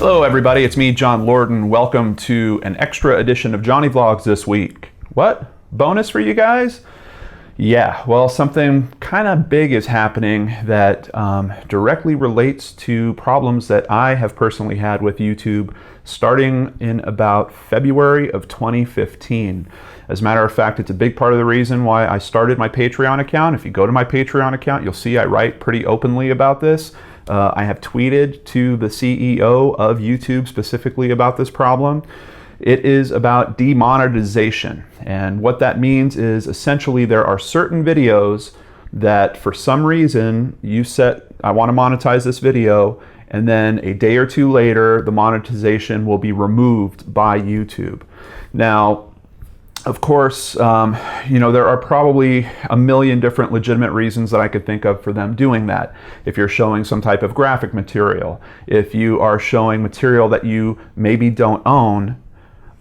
Hello everybody, it's me, John Lorden. Welcome to an extra edition of JohnnyVlogs this week. What? Bonus for you guys? Yeah, well, something kind of big is happening that directly relates to problems that I have personally had with YouTube starting in about February of 2015. As a matter of fact, it's a big part of the reason why I started my Patreon account. If you go to my Patreon account, you'll see I write pretty openly about this. I have tweeted to the CEO of YouTube specifically about this problem. It is about demonetization. And what that means is essentially there are certain videos that for some reason you set, I want to monetize this video, and then a day or two later, the monetization will be removed by YouTube. Now, of course, there are probably a million different legitimate reasons that I could think of for them doing that. If you're showing some type of graphic material, if you are showing material that you maybe don't own,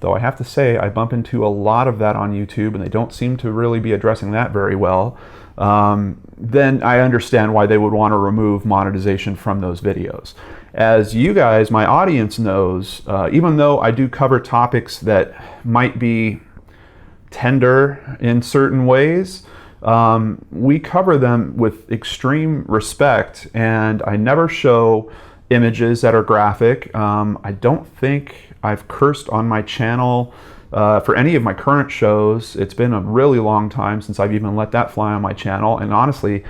though I have to say I bump into a lot of that on YouTube and they don't seem to really be addressing that very well, then I understand why they would want to remove monetization from those videos. As you guys, my audience knows, even though I do cover topics that might be tender in certain ways, we cover them with extreme respect, and I never show images that are graphic. I don't think I've cursed on my channel for any of my current shows. It's been a really long time since I've even let that fly on my channel, and honestly,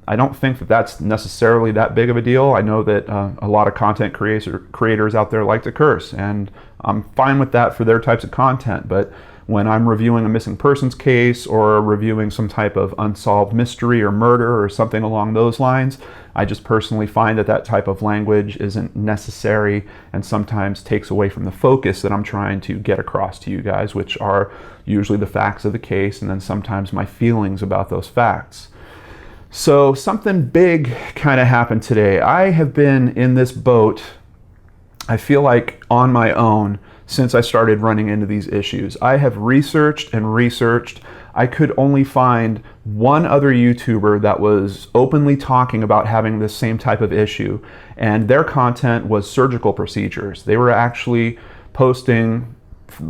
I don't think that that's necessarily that big of a deal. I know that a lot of content creators out there like to curse, and I'm fine with that for their types of content, but when I'm reviewing a missing persons case or reviewing some type of unsolved mystery or murder or something along those lines, I just personally find that that type of language isn't necessary and sometimes takes away from the focus that I'm trying to get across to you guys, which are usually the facts of the case and then sometimes my feelings about those facts. So something big kind of happened today. I have been in this boat, I feel like, on my own since I started running into these issues. I have researched and researched. I could only find one other YouTuber that was openly talking about having this same type of issue, and their content was surgical procedures. They were actually posting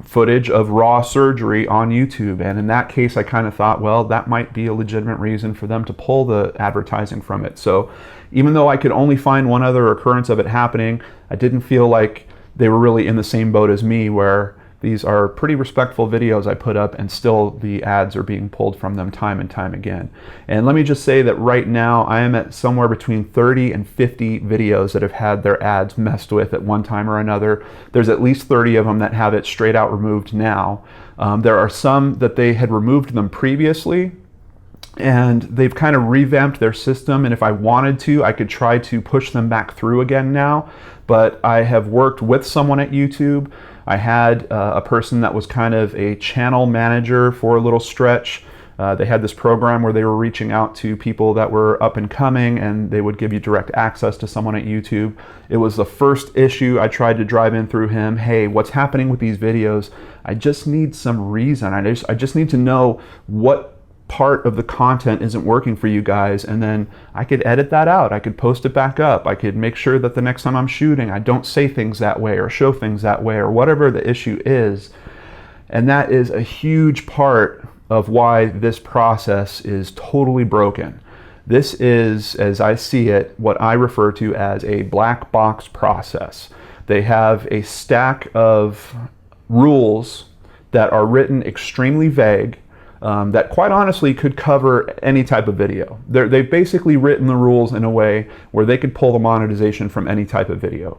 footage of raw surgery on YouTube, and in that case I kind of thought, well, that might be a legitimate reason for them to pull the advertising from it. So even though I could only find one other occurrence of it happening, I didn't feel like they were really in the same boat as me, where these are pretty respectful videos I put up and still the ads are being pulled from them time and time again. And let me just say that right now I am at somewhere between 30 and 50 videos that have had their ads messed with at one time or another. There's at least 30 of them that have it straight out removed now. There are some that they had removed them previously, and they've kind of revamped their system, and if I wanted to, I could try to push them back through again now. But I have worked with someone at YouTube. I had a person that was kind of a channel manager for a little stretch. They had this program where they were reaching out to people that were up and coming, and they would give you direct access to someone at YouTube. It was the first issue I tried to drive in through him. Hey, what's happening with these videos? I just need some reason. I just need to know what part of the content isn't working for you guys, and then I could edit that out. I could post it back up. I could make sure that the next time I'm shooting I don't say things that way or show things that way or whatever the issue is. And that is a huge part of why this process is totally broken. This is, as I see it, what I refer to as a black box process. They have a stack of rules that are written extremely vague, that quite honestly could cover any type of video. They've basically written the rules in a way where they could pull the monetization from any type of video,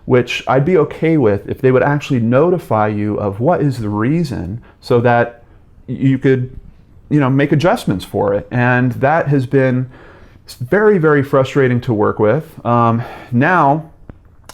which I'd be okay with if they would actually notify you of what is the reason so that you could, make adjustments for it. And that has been very, very frustrating to work with. Now,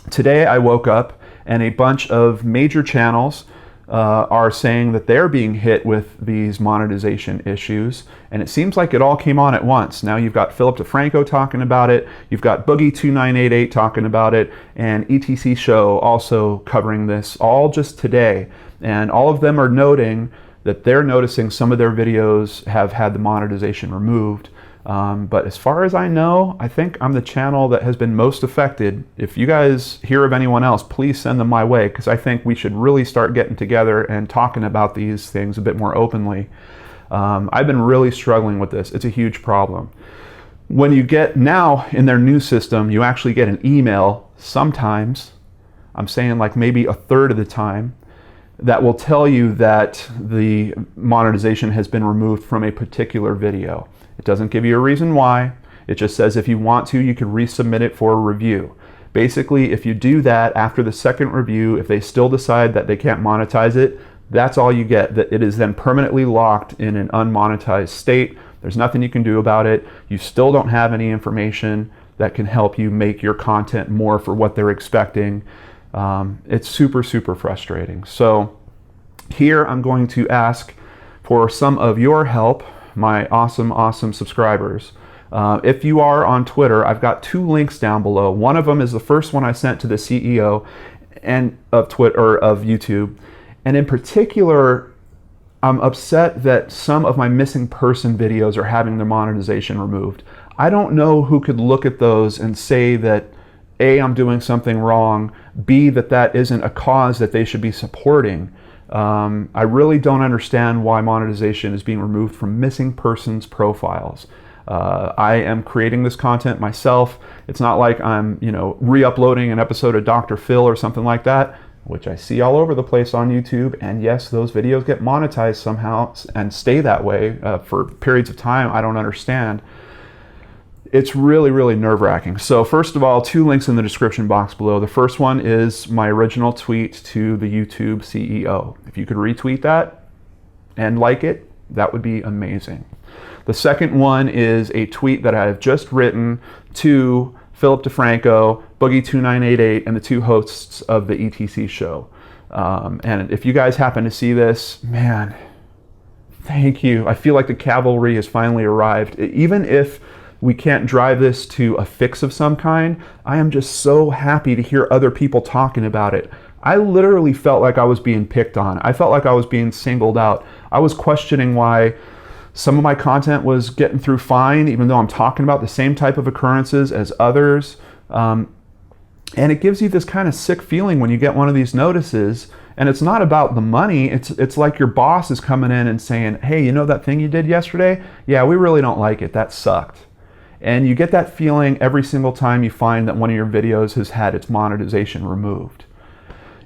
today I woke up and a bunch of major channels are saying that they're being hit with these monetization issues, and it seems like it all came on at once. Now you've got DeFranco talking about it, you've got Boogie2988 talking about it, and ETC Show also covering this all just today. And all of them are noting that they're noticing some of their videos have had the monetization removed. But as far as I know, I think I'm the channel that has been most affected. If you guys hear of anyone else, please send them my way, because I think we should really start getting together and talking about these things a bit more openly. I've been really struggling with this. It's a huge problem. When you get now in their new system, you actually get an email sometimes, I'm saying like maybe a third of the time, that will tell you that the monetization has been removed from a particular video. It doesn't give you a reason why. It just says if you want to, you can resubmit it for a review. Basically, if you do that after the second review, if they still decide that they can't monetize it, that's all you get. That it is then permanently locked in an unmonetized state. There's nothing you can do about it. You still don't have any information that can help you make your content more for what they're expecting. It's super, super frustrating. So here I'm going to ask for some of your help, my awesome subscribers. If you are on Twitter, I've got 2 links down below. One of them is the first one I sent to the CEO and of Twitter, of YouTube. And in particular, I'm upset that some of my missing person videos are having their monetization removed. I don't know who could look at those and say that A, I'm doing something wrong, B, that isn't a cause that they should be supporting. I really don't understand why monetization is being removed from missing persons profiles. I am creating this content myself. It's not like I'm, re-uploading an episode of Dr. Phil or something like that, which I see all over the place on YouTube. And yes, those videos get monetized somehow and stay that way for periods of time. I don't understand. It's really, really nerve-wracking. So first of all, 2 links in the description box below. The first one is my original tweet to the YouTube CEO. If you could retweet that and like it, that would be amazing. The second one is a tweet that I have just written to Philip DeFranco, Boogie2988, and the 2 hosts of the ETC show. And if you guys happen to see this, man, thank you. I feel like the cavalry has finally arrived. Even if we can't drive this to a fix of some kind, I am just so happy to hear other people talking about it. I literally felt like I was being picked on. I felt like I was being singled out. I was questioning why some of my content was getting through fine, even though I'm talking about the same type of occurrences as others. And it gives you this kind of sick feeling when you get one of these notices, and it's not about the money. It's like your boss is coming in and saying, hey, you know that thing you did yesterday? Yeah, we really don't like it. That sucked. And you get that feeling every single time you find that one of your videos has had its monetization removed.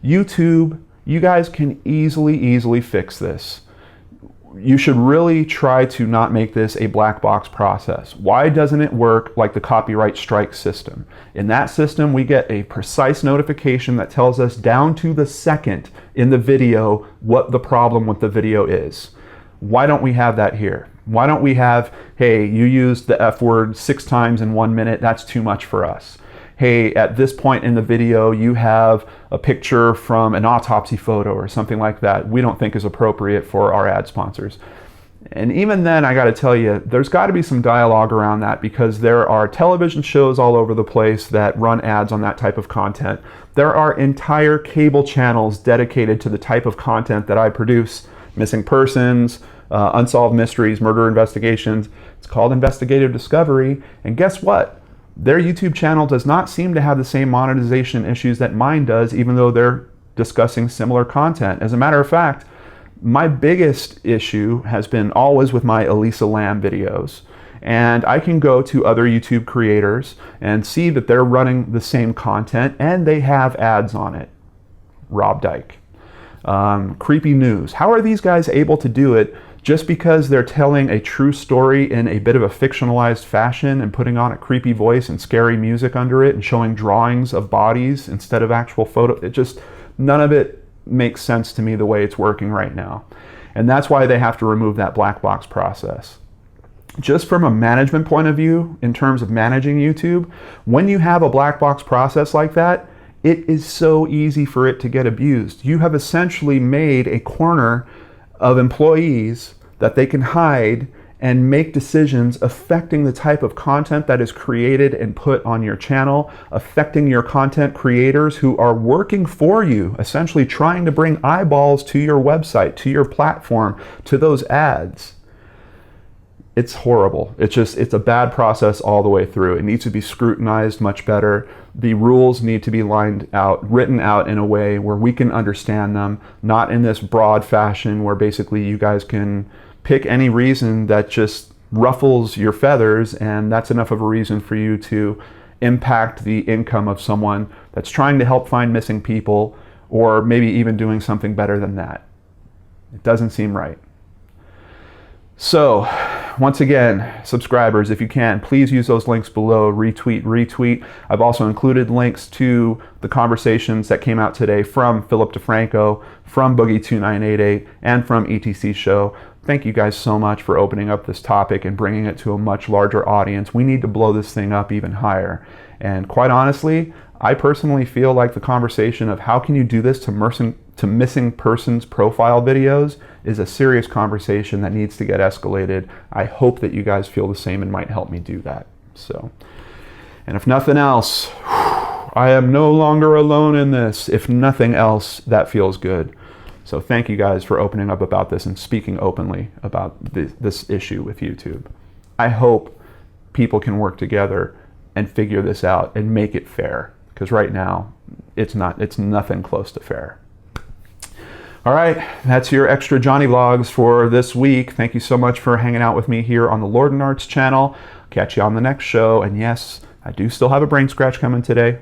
YouTube, you guys can easily fix this. You should really try to not make this a black box process. Why doesn't it work like the copyright strike system? In that system, we get a precise notification that tells us down to the second in the video what the problem with the video is. Why don't we have that here? Why don't we have, hey, you used the F word 6 times in 1 minute, that's too much for us. Hey, at this point in the video, you have a picture from an autopsy photo or something like that we don't think is appropriate for our ad sponsors. And even then, I gotta tell you, there's gotta be some dialogue around that, because there are television shows all over the place that run ads on that type of content. There are entire cable channels dedicated to the type of content that I produce. Missing persons, unsolved mysteries, murder investigations. It's called investigative discovery. And guess what? Their YouTube channel does not seem to have the same monetization issues that mine does, even though they're discussing similar content. As a matter of fact, my biggest issue has been always with my Elisa Lam videos. And I can go to other YouTube creators and see that they're running the same content and they have ads on it. Rob Dyke. Creepy news. How are these guys able to do it just because they're telling a true story in a bit of a fictionalized fashion and putting on a creepy voice and scary music under it and showing drawings of bodies instead of actual photo? It just, none of it makes sense to me the way it's working right now. And that's why they have to remove that black box process. Just from a management point of view, in terms of managing YouTube, when you have a black box process like that, it is so easy for it to get abused. You have essentially made a corner of employees that they can hide and make decisions affecting the type of content that is created and put on your channel, affecting your content creators who are working for you, essentially trying to bring eyeballs to your website, to your platform, to those ads. It's horrible. It's a bad process all the way through. It needs to be scrutinized much better. The rules need to be written out in a way where we can understand them, not in this broad fashion where basically you guys can pick any reason that just ruffles your feathers, and that's enough of a reason for you to impact the income of someone that's trying to help find missing people, or maybe even doing something better than that. It doesn't seem right. So, once again, subscribers, if you can, please use those links below, retweet. I've also included links to the conversations that came out today from Philip DeFranco, from Boogie2988, and from ETC Show. Thank you guys so much for opening up this topic and bringing it to a much larger audience. We need to blow this thing up even higher. And quite honestly, I personally feel like the conversation of how can you do this to missing persons profile videos is a serious conversation that needs to get escalated. I hope that you guys feel the same and might help me do that. So, and if nothing else, I am no longer alone in this. If nothing else, that feels good. So thank you guys for opening up about this and speaking openly about this issue with YouTube. I hope people can work together and figure this out and make it fair, because right now it's nothing close to fair. All right, that's your extra Johnny Vlogs for this week. Thank you so much for hanging out with me here on the Lord and Arts channel. Catch you on the next show. And yes, I do still have a brain scratch coming today.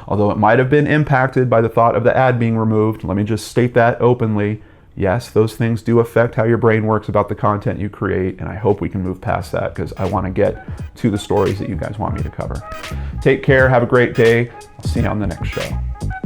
Although it might have been impacted by the thought of the ad being removed. Let me just state that openly. Yes, those things do affect how your brain works about the content you create, and I hope we can move past that because I want to get to the stories that you guys want me to cover. Take care, have a great day. I'll see you on the next show.